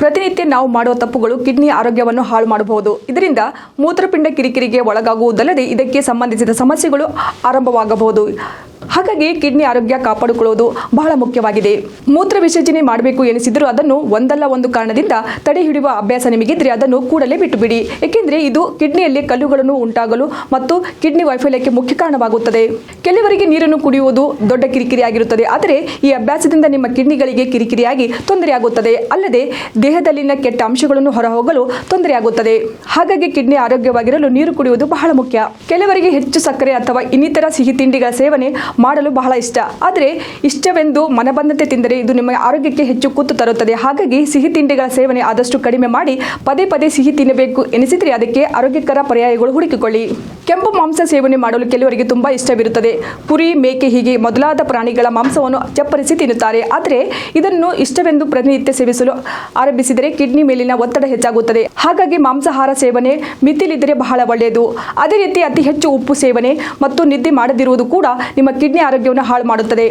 ಪ್ರತಿನಿತ್ಯ ನಾವು ಮಾಡುವ ತಪ್ಪುಗಳು ಕಿಡ್ನಿ ಆರೋಗ್ಯವನ್ನು ಹಾಳು ಮಾಡಬಹುದು. ಇದರಿಂದ ಮೂತ್ರಪಿಂಡ ಕಿರಿಕಿರಿಗೆ ಒಳಗಾಗುವುದಲ್ಲದೆ ಇದಕ್ಕೆ ಸಂಬಂಧಿಸಿದ ಸಮಸ್ಯೆಗಳು ಆರಂಭವಾಗಬಹುದು. ಹಾಗಾಗಿ ಕಿಡ್ನಿ ಆರೋಗ್ಯ ಕಾಪಾಡಿಕೊಳ್ಳುವುದು ಬಹಳ ಮುಖ್ಯವಾಗಿದೆ. ಮೂತ್ರ ವಿಸರ್ಜನೆ ಮಾಡಬೇಕು ಎನಿಸಿದರೂ ಅದನ್ನು ಒಂದಲ್ಲ ಒಂದು ಕಾರಣದಿಂದ ತಡೆ ಹಿಡಿಯುವ ಅಭ್ಯಾಸ ನಿಮಗಿದ್ರೆ ಅದನ್ನು ಕೂಡಲೇ ಬಿಟ್ಟು ಬಿಡಿ. ಏಕೆಂದರೆ ಇದು ಕಿಡ್ನಿಯಲ್ಲಿ ಕಲ್ಲುಗಳನ್ನು ಉಂಟಾಗಲು ಮತ್ತು ಕಿಡ್ನಿ ವೈಫಲ್ಯಕ್ಕೆ ಮುಖ್ಯ ಕಾರಣವಾಗುತ್ತದೆ. ಕೆಲವರಿಗೆ ನೀರನ್ನು ಕುಡಿಯುವುದು ದೊಡ್ಡ ಕಿರಿಕಿರಿಯಾಗಿರುತ್ತದೆ. ಆದರೆ ಈ ಅಭ್ಯಾಸದಿಂದ ನಿಮ್ಮ ಕಿಡ್ನಿಗಳಿಗೆ ಕಿರಿಕಿರಿಯಾಗಿ ತೊಂದರೆಯಾಗುತ್ತದೆ. ಅಲ್ಲದೆ ದೇಹದಲ್ಲಿನ ಕೆಟ್ಟ ಅಂಶಗಳನ್ನು ಹೊರಹೋಗಲು ತೊಂದರೆಯಾಗುತ್ತದೆ. ಹಾಗಾಗಿ ಕಿಡ್ನಿ ಆರೋಗ್ಯವಾಗಿರಲು ನೀರು ಕುಡಿಯುವುದು ಬಹಳ ಮುಖ್ಯ. ಕೆಲವರಿಗೆ ಹೆಚ್ಚು ಸಕ್ಕರೆ ಅಥವಾ ಇನ್ನಿತರ ಸಿಹಿ ತಿಂಡಿಗಳ ಸೇವನೆ ಮಾಡಲು ಬಹಳ ಇಷ್ಟ. ಆದರೆ ಇಷ್ಟವೆಂದು ಮನಬಂದಂತೆ ತಿಂದರೆ ಇದು ನಿಮ್ಮ ಆರೋಗ್ಯಕ್ಕೆ ಹೆಚ್ಚು ಕುತ್ತು ತರುತ್ತದೆ. ಹಾಗಾಗಿ ಸಿಹಿ ತಿಂಡಿಗಳ ಸೇವನೆ ಆದಷ್ಟು ಕಡಿಮೆ ಮಾಡಿ ಪದೇ ಪದೇ ಸಿಹಿ ತಿನ್ನಬೇಕು ಎನಿಸಿದರೆ ಅದಕ್ಕೆ ಆರೋಗ್ಯಕರ ಪರ್ಯಾಯಗಳು ಹುಡುಕಿಕೊಳ್ಳಿ. ಕೆಂಪು ಮಾಂಸ ಸೇವನೆ ಮಾಡಲು ಕೆಲವರಿಗೆ ತುಂಬಾ ಇಷ್ಟವಿರುತ್ತದೆ. ಕುರಿ, ಮೇಕೆ ಹೀಗೆ ಮೊದಲಾದ ಪ್ರಾಣಿಗಳ ಮಾಂಸವನ್ನು ಚಪ್ಪರಿಸಿ ತಿನ್ನುತ್ತಾರೆ. ಆದರೆ ಇದನ್ನು ಇಷ್ಟವೆಂದು ಪ್ರತಿನಿತ್ಯ ಸೇವಿಸಲು ಆರಂಭಿಸಿದರೆ ಕಿಡ್ನಿ ಮೇಲಿನ ಒತ್ತಡ ಹೆಚ್ಚಾಗುತ್ತದೆ. ಹಾಗಾಗಿ ಮಾಂಸಾಹಾರ ಸೇವನೆ ಮಿತಿಲಿದ್ದರೆ ಬಹಳ ಒಳ್ಳೆಯದು. ಅದೇ ರೀತಿ ಅತಿ ಹೆಚ್ಚು ಉಪ್ಪು ಸೇವನೆ ಮತ್ತು ನಿದ್ದೆ ಮಾಡದಿರುವುದು ಕೂಡ ನಿಮ್ಮ ಕಿಡ್ನಿ ಆರೋಗ್ಯವನ್ನು ಹಾಳು ಮಾಡುತ್ತದೆ.